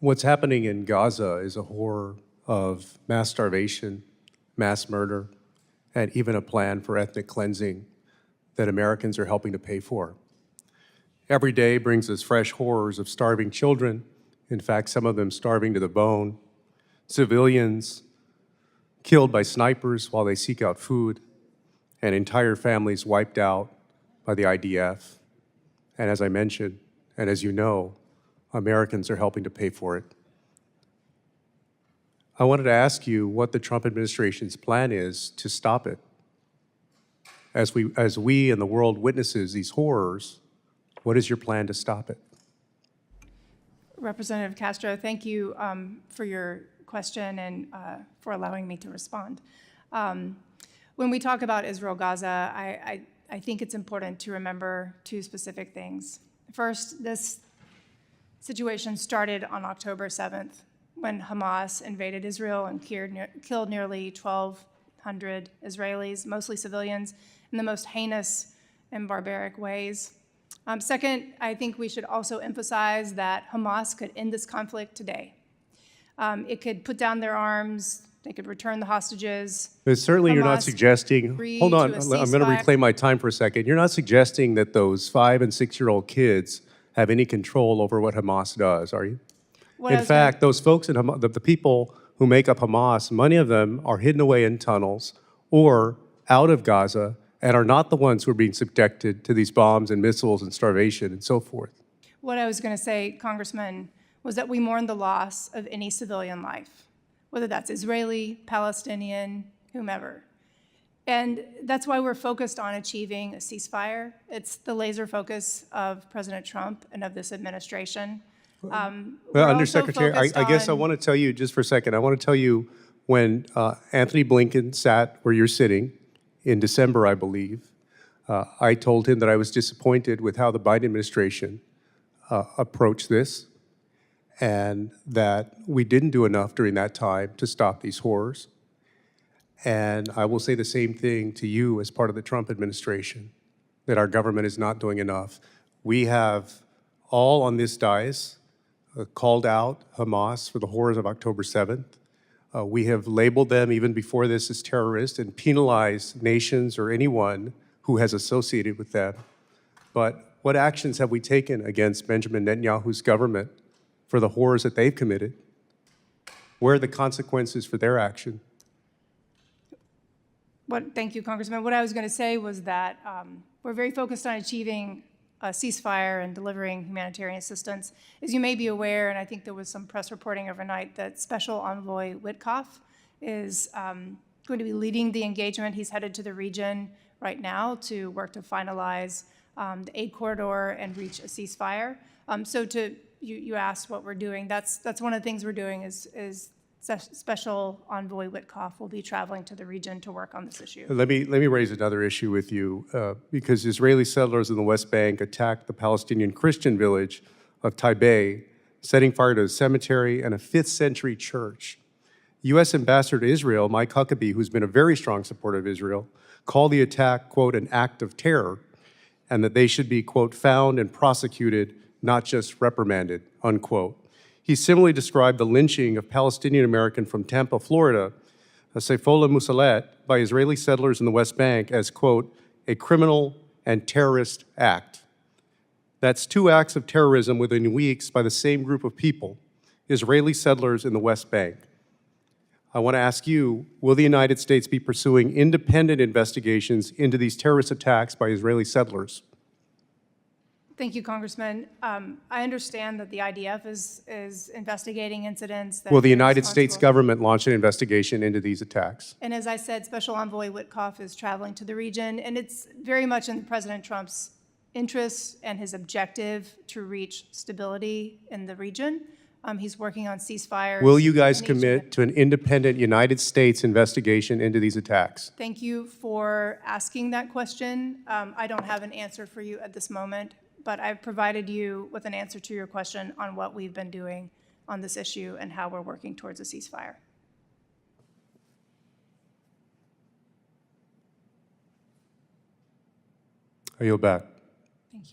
What's happening in Gaza is a horror of mass starvation, mass murder, and even a plan for ethnic cleansing that Americans are helping to pay for. Every day brings us fresh horrors of starving children, in fact, some of them starving to the bone, civilians killed by snipers while they seek out food, and entire families wiped out by the IDF. And as I mentioned, and as you know, Americans are helping to pay for it. I wanted to ask you what the Trump administration's plan is to stop it. As we and the world witnesses these horrors, what is your plan to stop it? Representative Castro, thank you for your question and for allowing me to respond. When we talk about Israel-Gaza, I think it's important to remember two specific things. First, this situation started on October 7th when Hamas invaded Israel and killed nearly 1,200 Israelis, mostly civilians, in the most heinous and barbaric ways. Second, I think we should also emphasize that Hamas could end this conflict today. It could put down their arms, they could return the hostages. But certainly you're not suggesting, hold on, I'm going to reclaim my time for a second. You're not suggesting that those 5- and 6-year-old kids have any control over what Hamas does, are you? In fact, those folks in Hamas, the people who make up Hamas, many of them are hidden away in tunnels or out of Gaza and are not the ones who are being subjected to these bombs and missiles and starvation and so forth. What I was going to say, Congressman, was that we mourn the loss of any civilian life, whether that's Israeli, Palestinian, whomever. And that's why we're focused on achieving a ceasefire. It's the laser focus of President Trump and of this administration. Well, Undersecretary, I guess I want to tell you, just for a second, I want to tell you when Anthony Blinken sat where you're sitting in December, I believe, I told him that I was disappointed with how the Biden administration approached this and that we didn't do enough during that time to stop these horrors. And I will say the same thing to you as part of the Trump administration, that our government is not doing enough. We have all on this dais called out Hamas for the horrors of October 7th. We have labeled them even before this as terrorists and penalized nations or anyone who has associated with them. But what actions have we taken against Benjamin Netanyahu's government for the horrors that they've committed? Where are the consequences for their action? Thank you, Congressman. What I was going to say was that we're very focused on achieving a ceasefire and delivering humanitarian assistance. As you may be aware, and I think there was some press reporting overnight, that Special Envoy Witkoff is going to be leading the engagement. He's headed to the region right now to work to finalize the aid corridor and reach a ceasefire. So you asked what we're doing. That's one of the things we're doing is Special Envoy Witkoff will be traveling to the region to work on this issue. Let me raise another issue with you, because Israeli settlers in the West Bank attacked the Palestinian Christian village of Taibeh, setting fire to a cemetery and a 5th century church. U.S. Ambassador to Israel, Mike Huckabee, who's been a very strong supporter of Israel, called the attack, quote, an act of terror, and that they should be, quote, found and prosecuted, not just reprimanded, unquote. He similarly described the lynching of Palestinian-American from Tampa, Florida, Saifola Musalet, by Israeli settlers in the West Bank as, quote, a criminal and terrorist act. That's 2 acts of terrorism within weeks by the same group of people, Israeli settlers in the West Bank. I want to ask you, will the United States be pursuing independent investigations into these terrorist attacks by Israeli settlers? Thank you, Congressman. I understand that the IDF is investigating incidents. Will the United States government launch an investigation into these attacks? And as I said, Special Envoy Witkoff is traveling to the region, and it's very much in President Trump's interest and his objective to reach stability in the region. He's working on ceasefires. Will you guys commit to an independent United States investigation into these attacks? Thank you for asking that question. I don't have an answer for you at this moment, but I've provided you with an answer to your question on what we've been doing on this issue and how we're working towards a ceasefire. I yield back. Thank you.